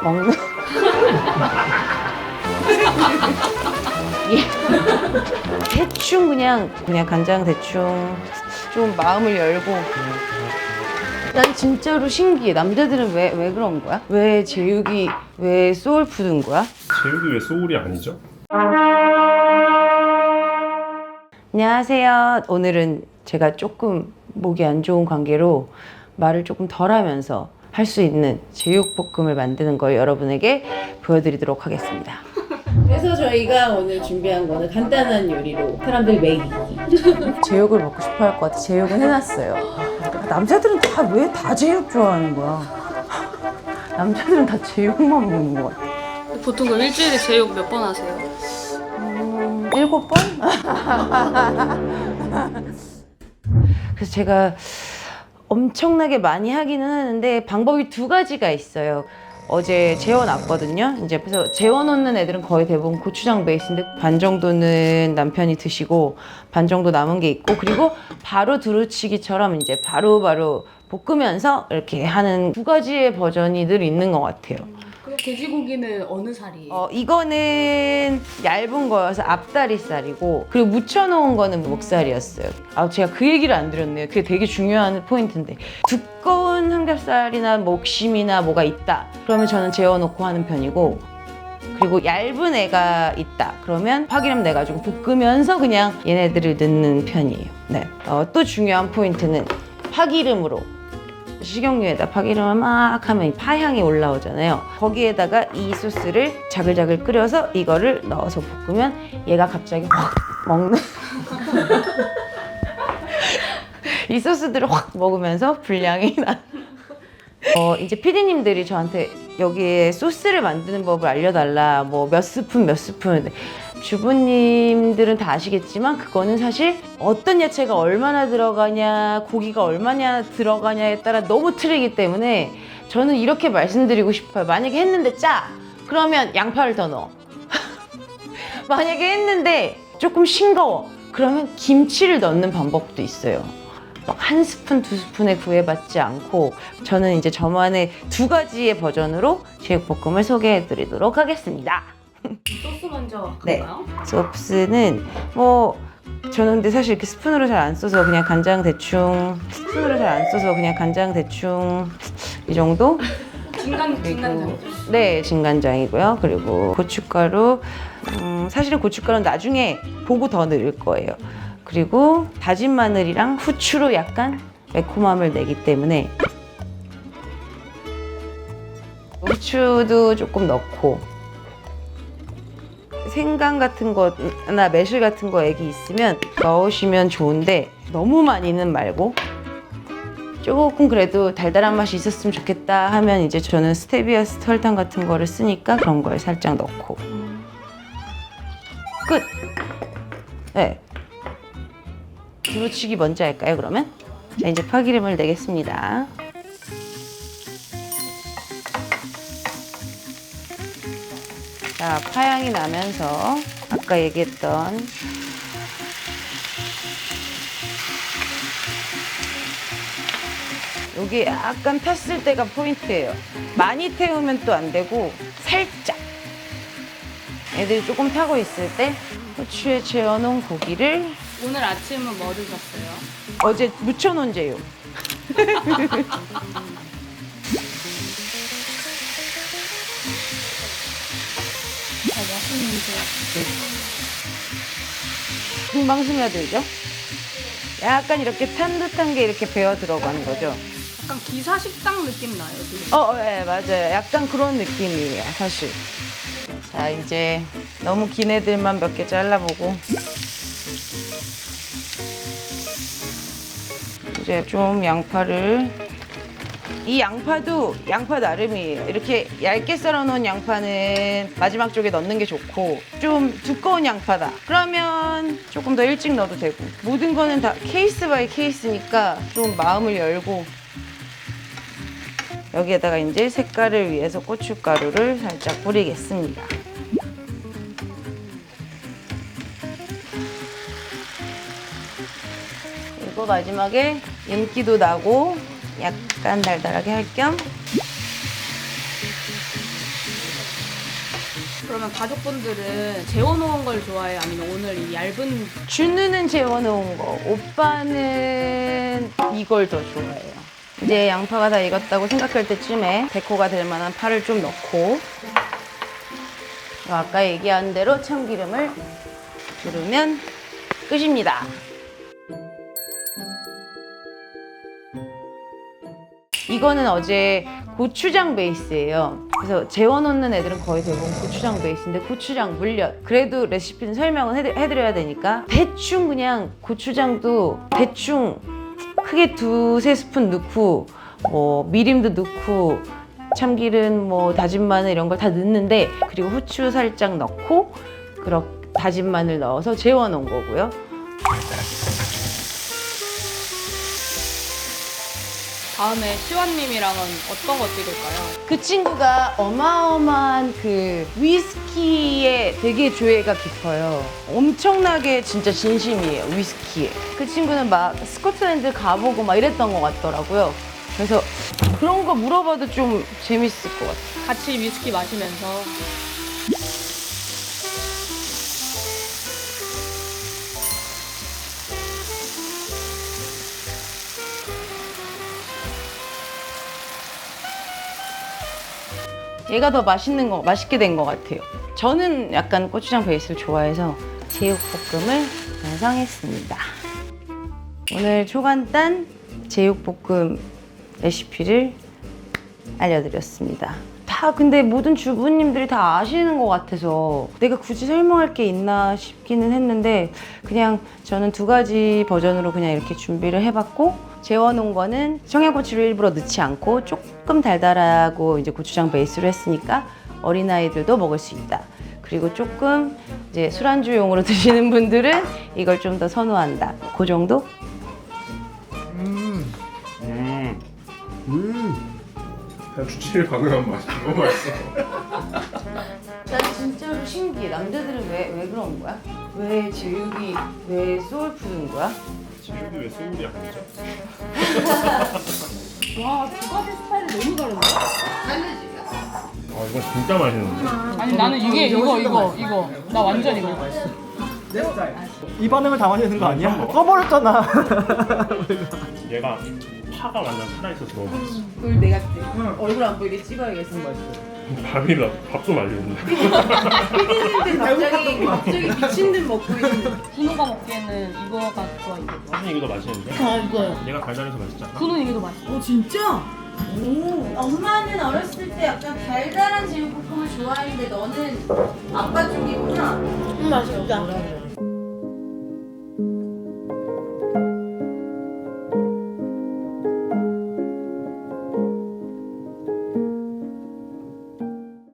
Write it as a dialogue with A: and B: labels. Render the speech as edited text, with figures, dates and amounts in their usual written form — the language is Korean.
A: 먹는 예. 대충 그냥 간장 대충 좀 마음을 열고. 난 진짜로 신기해. 남자들은 왜 그런 거야? 왜 제육이 왜 소울푸드인 거야?
B: 제육이 왜 소울이 아니죠?
A: 안녕하세요. 오늘은 제가 조금 목이 안 좋은 관계로 말을 조금 덜 하면서 할 수 있는 제육볶음을 만드는 걸 여러분에게 보여드리도록 하겠습니다. 그래서 저희가 오늘 준비한 거는 간단한 요리로 사람들 먹이기. 제육을 먹고 싶어 할 것 같아. 제육은 해놨어요. 남자들은 왜 다 제육 좋아하는 거야? 남자들은 다 제육만 먹는 것 같아.
C: 보통 그럼 일주일에 제육 몇 번 하세요?
A: 7번? 그래서 제가 엄청나게 많이 하기는 하는데 방법이 2가지가 있어요. 어제 재워놨거든요. 이제 그래서 재워놓는 애들은 거의 대부분 고추장 베이스인데 반 정도는 남편이 드시고 반 정도 남은 게 있고, 그리고 바로 두루치기처럼 이제 바로 볶으면서 이렇게 하는 2가지의 버전이 늘 있는 것 같아요.
C: 그럼 돼지고기는 어느 살이에요?
A: 이거는 얇은 거여서 앞다리살이고, 그리고 무쳐놓은 거는 목살이었어요. 제가 그 얘기를 안 드렸네요. 그게 되게 중요한 포인트인데, 두꺼운 삼겹살이나 목심이나 뭐가 있다 그러면 저는 재워놓고 하는 편이고, 그리고 얇은 애가 있다 그러면 파기름 내가지고 볶으면서 그냥 얘네들을 넣는 편이에요. 네. 또 중요한 포인트는 파기름으로, 식용유에다 파기름을 막 하면 파향이 올라오잖아요. 거기에다가 이 소스를 자글자글 끓여서 이거를 넣어서 볶으면 얘가 갑자기 확 먹는 이 소스들을 확 먹으면서 분량이 나. 이제 피디님들이 저한테 여기에 소스를 만드는 법을 알려달라, 뭐 몇 스푼 주부님들은 다 아시겠지만 그거는 사실 어떤 야채가 얼마나 들어가냐, 고기가 얼마나 들어가냐에 따라 너무 틀리기 때문에 저는 이렇게 말씀드리고 싶어요. 만약에 했는데 짜! 그러면 양파를 더 넣어. 만약에 했는데 조금 싱거워. 그러면 김치를 넣는 방법도 있어요. 막 1스푼, 2스푼에 구애받지 않고 저는 이제 저만의 2가지의 버전으로 제육볶음을 소개해 드리도록 하겠습니다.
C: 소스 먼저
A: 네.
C: 갈까요?
A: 소스는 저는 근데 사실 이렇게 스푼으로 잘 안 써서 그냥 간장 대충 이 정도?
C: 진간장이죠?
A: 네, 진간장이고요. 그리고 고춧가루, 사실은 고춧가루는 나중에 보고 더 넣을 거예요. 그리고 다진 마늘이랑 후추로 약간 매콤함을 내기 때문에 후추도 조금 넣고, 생강 같은 거나 매실 같은 거 액이 있으면 넣으시면 좋은데 너무 많이는 말고, 조금 그래도 달달한 맛이 있었으면 좋겠다 하면 이제 저는 스테비아 설탕 같은 거를 쓰니까 그런 걸 살짝 넣고 끝! 네. 두루치기 먼저 할까요, 그러면? 자, 이제 파기름을 내겠습니다. 자, 파향이 나면서 아까 얘기했던 여기 약간 탔을 때가 포인트예요. 많이 태우면 또 안 되고 살짝. 애들이 조금 타고 있을 때 후추에 재워놓은 고기를
C: 오늘 아침은 뭐 드셨어요?
A: 어제 무쳐놓은 제육. 금방스며야 되죠? 약간 이렇게 탄 듯한 게 이렇게 배어 들어가는 거죠.
C: 약간 기사식당 느낌 나요, 지금.
A: 네, 맞아요. 약간 그런 느낌이에요, 사실. 자, 이제 너무 긴 애들만 몇 개 잘라보고. 이제 좀 이 양파도 양파 나름이에요. 이렇게 얇게 썰어놓은 양파는 마지막 쪽에 넣는 게 좋고, 좀 두꺼운 양파다 그러면 조금 더 일찍 넣어도 되고, 모든 거는 다 케이스 바이 케이스니까 좀 마음을 열고. 여기에다가 이제 색깔을 위해서 고춧가루를 살짝 뿌리겠습니다. 그리고 마지막에 윤기도 나고 약간 달달하게 할 겸
C: 그러면 가족분들은 재워놓은 걸 좋아해요? 아니면 오늘 이 얇은
A: 준우는 재워놓은 거, 오빠는 이걸 더 좋아해요. 이제 양파가 다 익었다고 생각할 때쯤에 데코가 될 만한 파를 좀 넣고 아까 얘기한 대로 참기름을 두르면 끝입니다. 이거는 어제 고추장 베이스예요. 그래서 재워놓는 애들은 거의 대부분 고추장 베이스인데 고추장 물엿. 그래도 레시피는 설명은 해드려야 되니까 대충 그냥 고추장도 대충 크게 2-3스푼 넣고 뭐 미림도 넣고 참기름 뭐 다진 마늘 이런 걸 다 넣는데 그리고 후추 살짝 넣고 다진 마늘 넣어서 재워놓은 거고요.
C: 다음에 시완님이랑은 어떤 거 찍을까요?
A: 그 친구가 어마어마한 그 위스키에 되게 조예가 깊어요. 엄청나게 진짜 진심이에요, 위스키에. 그 친구는 막 스코틀랜드 가보고 막 이랬던 것 같더라고요. 그래서 그런 거 물어봐도 좀 재밌을 것 같아요.
C: 같이 위스키 마시면서
A: 얘가 더 맛있게 된 것 같아요. 저는 약간 고추장 베이스를 좋아해서 제육볶음을 완성했습니다. 오늘 초간단 제육볶음 레시피를 알려드렸습니다. 다 근데 모든 주부님들이 다 아시는 것 같아서 내가 굳이 설명할 게 있나 싶기는 했는데 그냥 저는 2가지 버전으로 그냥 이렇게 준비를 해봤고 재워놓은 거는 청양고추를 일부러 넣지 않고 조금 달달하고 이제 고추장 베이스로 했으니까 어린아이들도 먹을 수 있다. 그리고 조금 이제 술안주용으로 드시는 분들은 이걸 좀 더 선호한다. 그 정도?
B: 그냥 주치를 가능한 맛이 너무 맛있어.
A: 난 진짜로 신기해. 남자들은 왜 그런 거야? 왜 제육이 왜 소울푸드인 거야?
B: 제육이 왜 소울이 아니죠?
C: 와, 2가지 스타일이 너무 다른데?
A: 다르지?
B: 아 이건 진짜 맛있는데?
C: 아니 나는 이거 나 완전 이거
D: 이 반응을 당하야 되는 거 아니야? 꺼버렸잖아.
B: 얘가 파가 완전 살아있어서 너무 맛있어.
A: 그걸 내가 얼굴 안 보이게 찍어야겠어.
B: 밥도 말리는데.
A: 피디님들 갑자기 미친 듯 먹고 있는.
C: 군우가 먹기에는 이거가 좋아요.
B: 사실 이거 더 맛있는데?
A: 아 이거요.
B: 얘가 달달해서 맛있잖아.
C: 군우는 이게 더 맛있어.
A: 진짜? 오, 엄마는 어렸을 때 약간 달달한 제육볶음을 좋아했는데 너는 아빠 쪽이구나.
C: 맛있다.